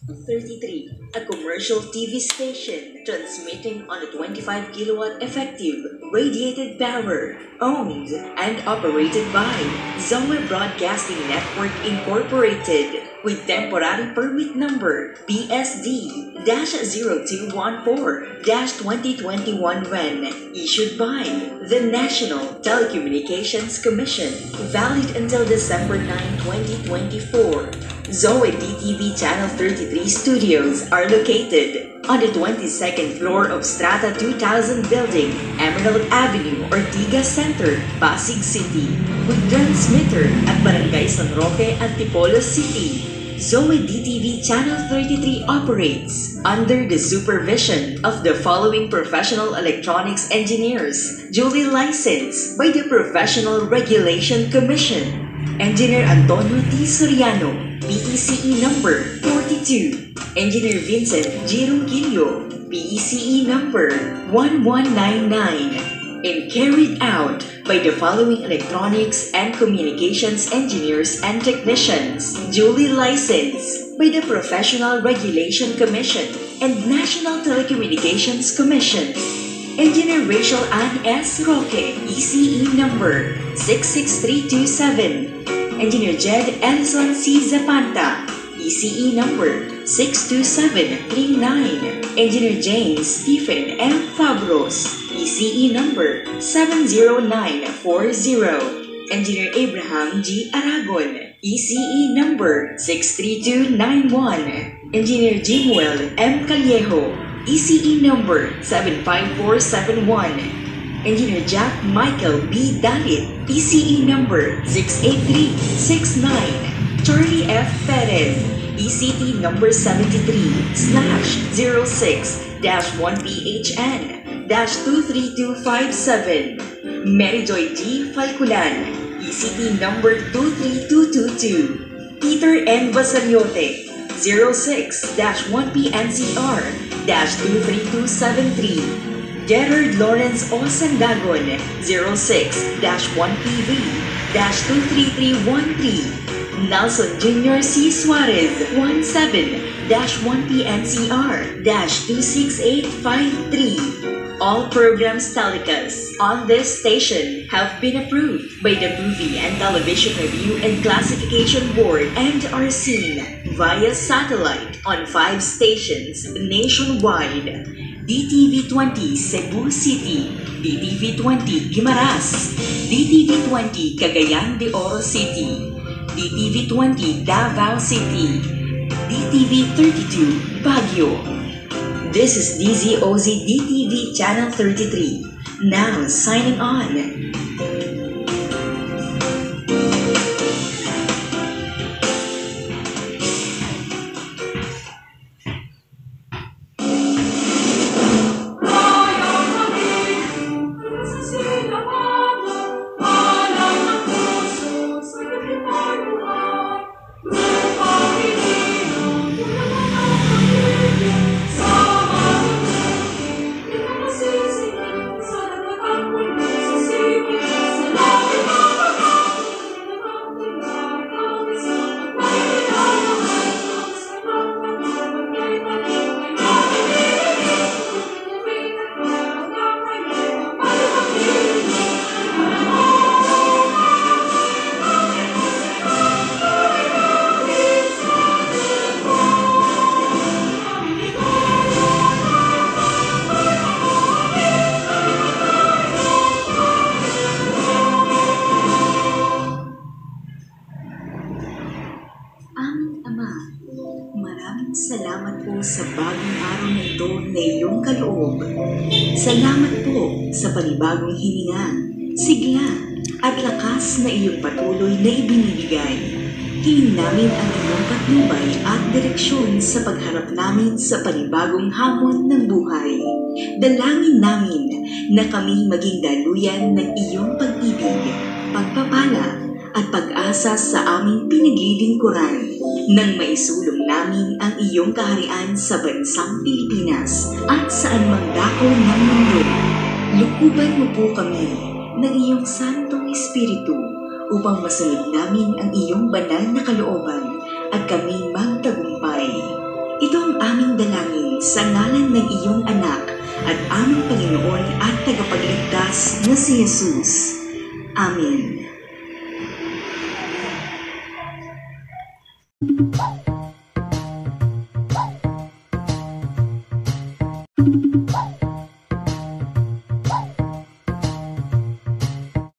33, a commercial TV station transmitting on a 25 kilowatt effective radiated power, owned and operated by Zoe Broadcasting Network Incorporated, with temporary permit number BSD-0214-2021 when issued by the National Telecommunications Commission, valid until December 9, 2024. Zoe DTV Channel 33 studios are located on the 22nd floor of Strata 2000 Building, Emerald Avenue, Ortigas Center, Pasig City, with transmitter at Barangay San Roque, Antipolo City. Zoe DTV Channel 33 operates under the supervision of the following professional electronics engineers, duly licensed by the Professional Regulation Commission. Engineer Antonio T. Soriano, PECE number 42. Engineer Vincent G. Ronquillo, PECE number 1199. And carried out by the following electronics and communications engineers and technicians, duly licensed by the Professional Regulation Commission and National Telecommunications Commission. Engineer Rachel Ann S. Roque, ECE number 66327. Engineer Jed Ellison C. Zapanta, ECE number 62739. Engineer James Stephen M. Fabros, ECE number 70940. Engineer Abraham G. Aragon, ECE number 63291. Engineer Jimuel M. Callejo, ECE number 75471. Engineer Jack Michael B. Dalit, ECE number 68369. Charlie F. Perez, ECE number 73/1BHN-23257. Mary Joy G. Falculan, ECE number 23222. Peter N. Basaliote, 06-1PNCR-23273. Gerard Lawrence O. Sandagon, 06-1PV-23313. Nelson Jr. C. Suarez, 17-1PNCR-26853. All programs telecast on this station have been approved by the Movie and Television Review and Classification Board and are seen via satellite on 5 stations nationwide. DTV20 Cebu City, DTV20 Guimaras, DTV20 Cagayan de Oro City, DTV20 Davao City, DTV32 Baguio. This is DZOZ DTV Channel 33, now signing on. Salamat po sa bagong araw na ito na iyong kaloob. Salamat po sa panibagong hininga, sigla at lakas na iyong patuloy na ibinibigay. Hingin namin ang iyong patnubay at direksyon sa pagharap namin sa panibagong hamon ng buhay. Dalangin namin na kami maging daluyan ng iyong pag-ibig, pagpapala at pag-asa sa aming pinaglilingkuran nang maisulong namin ang iyong kaharian sa bansang Pilipinas at saan mang dako ng mundo. Lukuban mo po kami ng iyong Santong Espiritu upang masunod namin ang iyong banal na kalooban at kami magtagumpay. ang aming dalangin sa ngalan ng iyong anak at aming Panginoon at tagapagligtas na si Jesus. Amen.